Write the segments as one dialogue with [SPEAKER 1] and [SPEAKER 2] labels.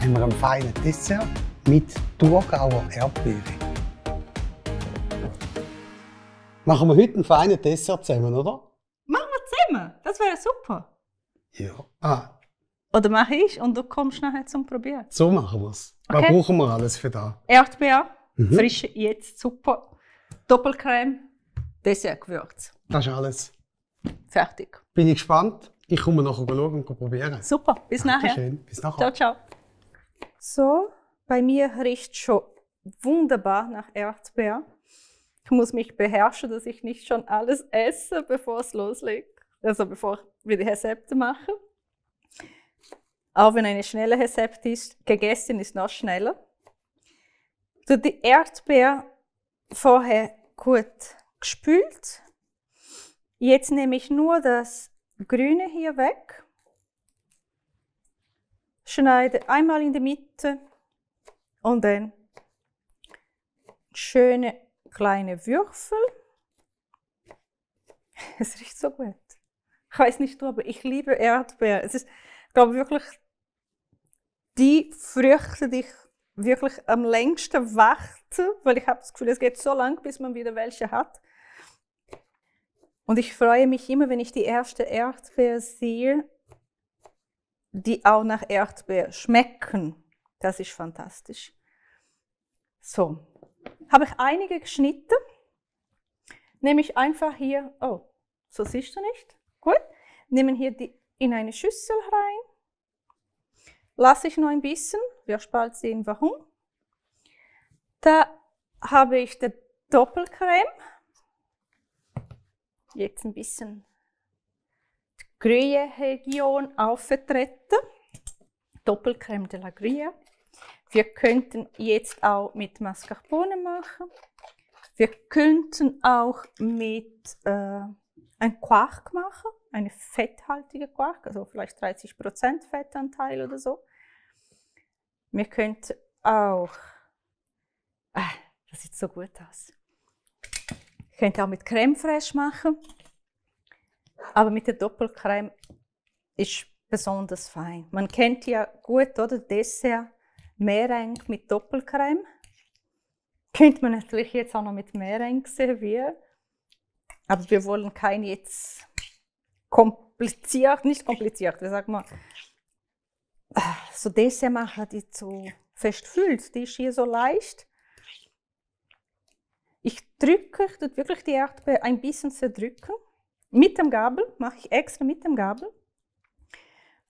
[SPEAKER 1] haben wir einen feinen Dessert mit Thurgauer Erdbeere. Machen wir heute einen feinen Dessert zusammen, oder?
[SPEAKER 2] Machen wir zusammen, das wäre super.
[SPEAKER 1] Ja.
[SPEAKER 2] Oder mache ich und du kommst nachher zum Probieren.
[SPEAKER 1] So machen wir es.
[SPEAKER 2] Okay.
[SPEAKER 1] Was brauchen wir alles für das?
[SPEAKER 2] Erdbeer, frische, jetzt super. Doppelcreme, Dessertgewürz.
[SPEAKER 1] Das ist alles.
[SPEAKER 2] Fertig.
[SPEAKER 1] Bin ich gespannt. Ich komme nachher schauen und probieren.
[SPEAKER 2] Super, bis nachher.
[SPEAKER 1] Dankeschön. Bis nachher.
[SPEAKER 2] Ciao, ciao. So, bei mir riecht schon wunderbar nach Erdbeer. Ich muss mich beherrschen, dass ich nicht schon alles esse, bevor es loslegt. Also bevor wir die Rezepte machen. Auch wenn eine schnelle Rezept ist, gegessen ist noch schneller. Du die Erdbeer vorher gut gespült. Jetzt nehme ich nur das Grüne hier weg. Schneide einmal in die Mitte und dann schöne kleine Würfel. Es riecht so gut. Ich weiß nicht, aber ich liebe Erdbeer. Es ist, ich glaube, wirklich die Früchte, die ich wirklich am längsten warte, weil ich habe das Gefühl, es geht so lang, bis man wieder welche hat. Und ich freue mich immer, wenn ich die erste Erdbeer sehe, die auch nach Erdbeer schmecken. Das ist fantastisch. So, habe ich einige geschnitten. Nehme ich einfach hier, oh, so siehst du nicht? Gut. Nehmen hier die in eine Schüssel rein. Lasse ich noch ein bisschen, wirst bald sehen warum. Da habe ich die Doppelcreme. Jetzt ein bisschen die Gruyère-Region aufvertreten. Doppelcreme de la Gruyère. Wir könnten jetzt auch mit Mascarpone machen. Wir könnten auch mit ein Quark machen, eine fetthaltige Quark, also vielleicht 30% Fettanteil oder so. Wir könnten auch, das sieht so gut aus. Ich könnte auch mit Crème fraîche machen, aber mit der Doppelcreme ist besonders fein. Man kennt ja gut, oder? Dessert, Meringue mit Doppelcreme. Könnte man natürlich jetzt auch noch mit Meringue servieren. Aber wir wollen kein jetzt kompliziert, nicht kompliziert, wie sagt man, so Dessert machen, die zu fest fühlt. Die ist hier so leicht. Ich tue wirklich die Erdbeere ein bisschen zerdrücken. Mit dem Gabel, mache ich extra mit dem Gabel.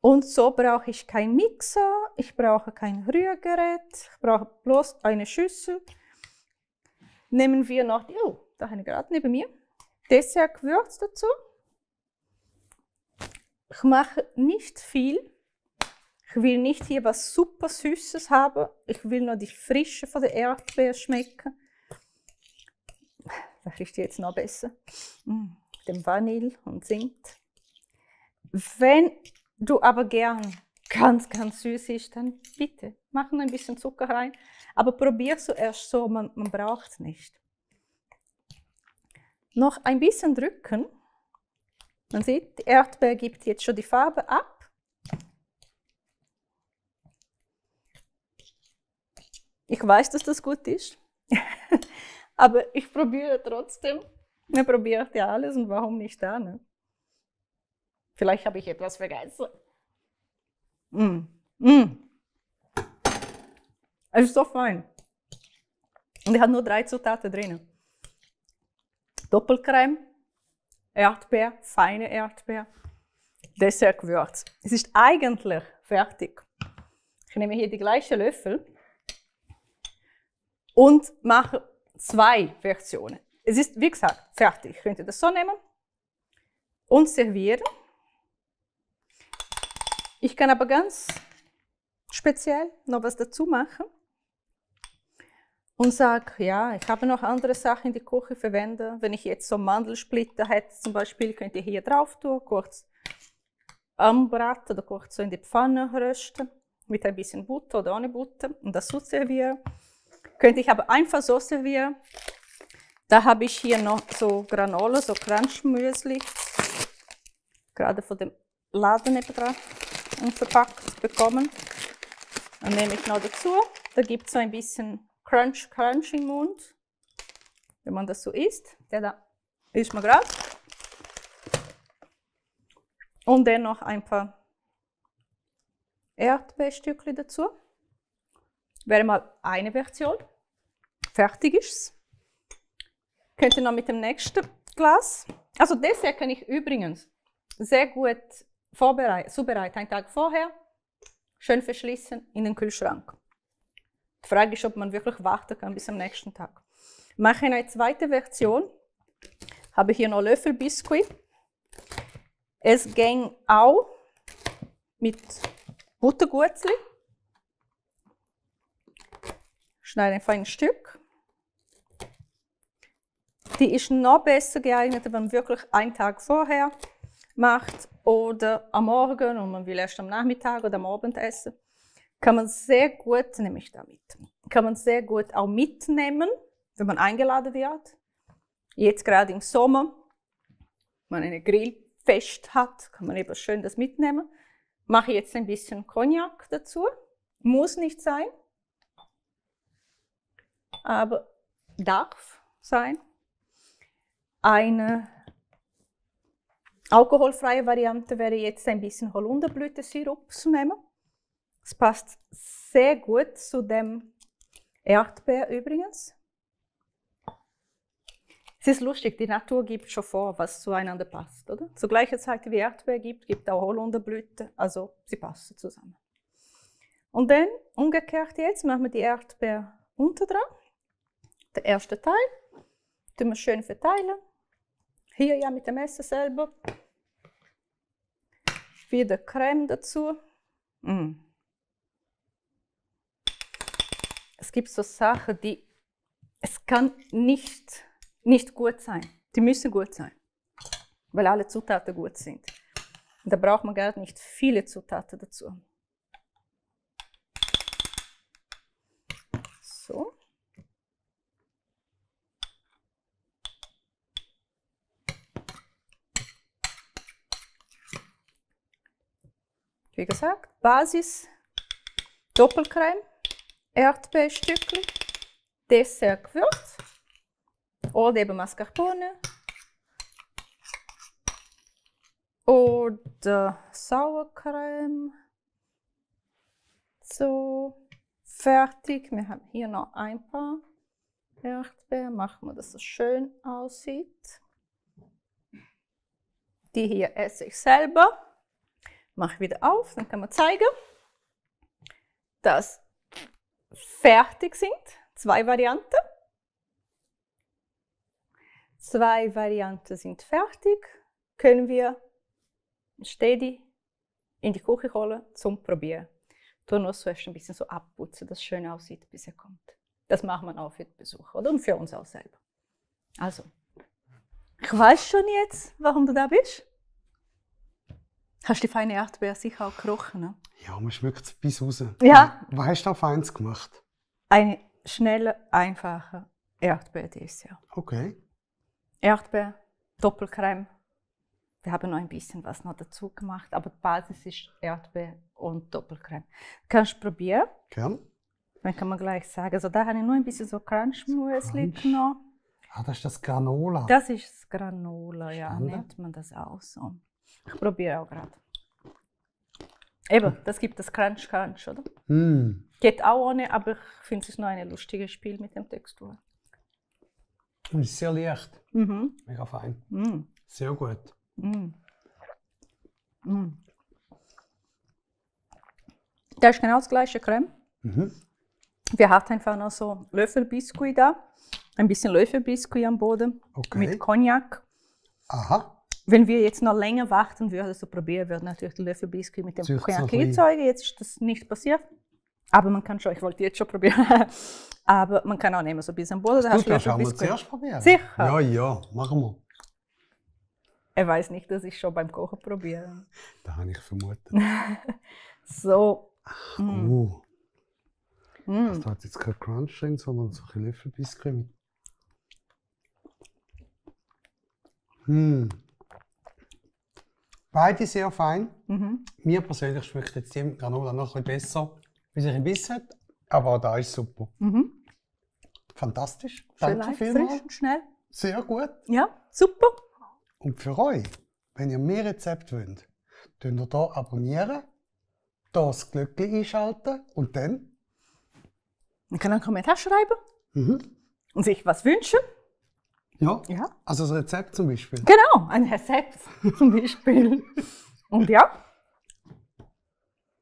[SPEAKER 2] Und so brauche ich keinen Mixer, ich brauche kein Rührgerät, ich brauche bloß eine Schüssel. Nehmen wir noch, oh, da habe ich gerade neben mir, Dessertgewürz dazu. Ich mache nicht viel. Ich will nicht hier was super Süßes haben. Ich will nur die Frische von der Erdbeere schmecken. Das riecht jetzt noch besser. Dem Vanille und Zimt. Wenn du aber gern ganz süß ist, dann bitte, mach noch ein bisschen Zucker rein. Aber probier zuerst so, man braucht es nicht. Noch ein bisschen drücken. Man sieht, die Erdbeere gibt jetzt schon die Farbe ab. Ich weiß, dass das gut ist, aber ich probiere trotzdem. Man probiert ja alles und warum nicht da, ne? Vielleicht habe ich etwas vergessen. Es ist so fein. Und ich habe nur 3 Zutaten drin. Doppelcreme, Erdbeer, feine Erdbeer, Dessertgewürz. Es ist eigentlich fertig. Ich nehme hier die gleichen Löffel und mache 2 Versionen. Es ist, wie gesagt, fertig. Ich könnte das so nehmen und servieren. Ich kann aber ganz speziell noch was dazu machen und sage, ja, ich habe noch andere Sachen in die Küche verwendet. Wenn ich jetzt so Mandelsplitter hätte zum Beispiel, könnt ihr hier drauf tun, kurz anbraten oder kurz so in die Pfanne rösten, mit ein bisschen Butter oder ohne Butter und das so servieren. Könnte ich aber einfach so servieren. Da habe ich hier noch so Granola, so Crunchmüsli, gerade von dem Laden nebenan verpackt bekommen. Dann nehme ich noch dazu. Da gibt es so ein bisschen Crunch im Mund, wenn man das so isst. Der da ist mir gerade. Und dann noch ein paar Erdbeerstückchen dazu. Wäre mal eine Version. Fertig ist's. Könnt ihr noch mit dem nächsten Glas. Also Dessert kann ich übrigens sehr gut zubereiten. Einen Tag vorher, schön verschließen, in den Kühlschrank. Die Frage ist, ob man wirklich warten kann bis am nächsten Tag. Mache eine zweite Version. Habe hier noch Löffelbiskuit. Es ging auch mit Buttergutzli. Schneide einfach ein Stück. Die ist noch besser geeignet, wenn man wirklich einen Tag vorher macht oder am Morgen und man will erst am Nachmittag oder am Abend essen. Kann man sehr gut, nehme ich da mit, kann man sehr gut auch mitnehmen, wenn man eingeladen wird. Jetzt gerade im Sommer, wenn man eine Grillfest hat, kann man eben schön das mitnehmen. Mache jetzt ein bisschen Cognac dazu. Muss nicht sein, aber darf sein. Eine alkoholfreie Variante wäre jetzt ein bisschen Holunderblütensirup zu nehmen. Es passt sehr gut zu dem Erdbeer übrigens. Es ist lustig, die Natur gibt schon vor, was zueinander passt, oder? Zur gleichen Zeit wie Erdbeer gibt auch Holunderblüte, also sie passen zusammen. Und dann umgekehrt jetzt machen wir die Erdbeer unten dran. Der erste Teil tun wir schön verteilen. Hier ja mit dem Messer selber. Wieder Creme dazu. Es gibt so Sachen, die es kann nicht gut sein. Die müssen gut sein, weil alle Zutaten gut sind. Und da braucht man gar nicht viele Zutaten dazu. So. Wie gesagt, Basis, Doppelcreme, Erdbeerstückchen, Dessertgewürz oder eben Mascarpone oder Sauercreme. So, fertig. Wir haben hier noch ein paar Erdbeeren. Machen wir, dass es schön aussieht. Die hier esse ich selber. Mache ich wieder auf, dann kann man zeigen, dass fertig sind. Zwei Varianten. Zwei Varianten sind fertig. Können wir steady in die Küche holen zum Probieren. Tu nur zuerst ein bisschen so abputzen, dass es schön aussieht, bis er kommt. Das macht man auch für den Besucher oder? Und für uns auch selber. Also, ich weiß schon jetzt, warum du da bist. Hast du die feine Erdbeere sicher auch gerochen? Ne?
[SPEAKER 1] Ja, man schmeckt es bis raus.
[SPEAKER 2] Ja.
[SPEAKER 1] Was hast du da Feines gemacht?
[SPEAKER 2] Eine schnelle, einfache Erdbeerdessert.
[SPEAKER 1] Okay.
[SPEAKER 2] Erdbeer, Doppelcreme. Wir haben noch ein bisschen was noch dazu gemacht, aber die Basis ist Erdbeer und Doppelcreme. Kannst du probieren?
[SPEAKER 1] Gern.
[SPEAKER 2] Dann kann man gleich sagen. Also da habe ich nur ein bisschen so Crunch-Müsli genommen.
[SPEAKER 1] Ah, das ist das Granola.
[SPEAKER 2] Das ist das Granola, ja,
[SPEAKER 1] Spannend.
[SPEAKER 2] nennt man das auch so. Ich probiere auch gerade. Eben, das gibt das Crunch, oder? Geht auch ohne, aber ich finde es ist noch ein lustiges Spiel mit der Textur.
[SPEAKER 1] Und ist sehr leicht.
[SPEAKER 2] Mhm.
[SPEAKER 1] Mega fein.
[SPEAKER 2] Mm.
[SPEAKER 1] Sehr gut.
[SPEAKER 2] Mm. Mm. Das ist genau das gleiche Creme. Wir hatten einfach noch so Löffelbiskuit da. Ein bisschen Löffelbiskuit am Boden.
[SPEAKER 1] Okay.
[SPEAKER 2] Mit Cognac.
[SPEAKER 1] Aha.
[SPEAKER 2] Wenn wir jetzt noch länger warten würden, so probieren würden, natürlich die Löffelbiskuit mit dem
[SPEAKER 1] Zücht's
[SPEAKER 2] Cognac
[SPEAKER 1] noch ein bisschen.
[SPEAKER 2] erzeugen. Jetzt ist das nicht passiert. Aber man kann schon, ich wollte jetzt schon probieren. Aber man kann auch nehmen, so ein bisschen am Boden. Da
[SPEAKER 1] Du
[SPEAKER 2] hast du
[SPEAKER 1] darfst auch mal
[SPEAKER 2] Löffelbiskuit.
[SPEAKER 1] zuerst probieren.
[SPEAKER 2] Sicher.
[SPEAKER 1] Ja, machen wir.
[SPEAKER 2] Er weiß nicht, dass ich schon beim Kochen probiere.
[SPEAKER 1] Das habe ich vermutet.
[SPEAKER 2] So.
[SPEAKER 1] Oh. Das hat jetzt kein Crunch drin, sondern so ein Löffelbiskuit mit. Beide sehr fein. Mir persönlich schmeckt jetzt die Granola noch ein bisschen besser. wie sich ein Biss hat. Aber auch da ist super.
[SPEAKER 2] Mhm.
[SPEAKER 1] Fantastisch.
[SPEAKER 2] Schön
[SPEAKER 1] Danke
[SPEAKER 2] leicht,
[SPEAKER 1] vielmals.
[SPEAKER 2] frisch und schnell.
[SPEAKER 1] Sehr gut.
[SPEAKER 2] Ja, super.
[SPEAKER 1] Und für euch, wenn ihr mehr Rezepte wollt, könnt ihr hier abonnieren, hier das Glöckchen einschalten und dann
[SPEAKER 2] Man kann einen Kommentar schreiben
[SPEAKER 1] mhm.
[SPEAKER 2] und sich was wünschen.
[SPEAKER 1] Ja,
[SPEAKER 2] Ja.
[SPEAKER 1] also das Rezept zum Beispiel.
[SPEAKER 2] Genau, ein Rezept zum Beispiel. Und ja,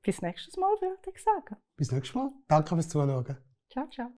[SPEAKER 2] bis nächstes Mal würde ich sagen.
[SPEAKER 1] Bis nächstes Mal. Danke fürs Zuschauen.
[SPEAKER 2] Ciao, ciao.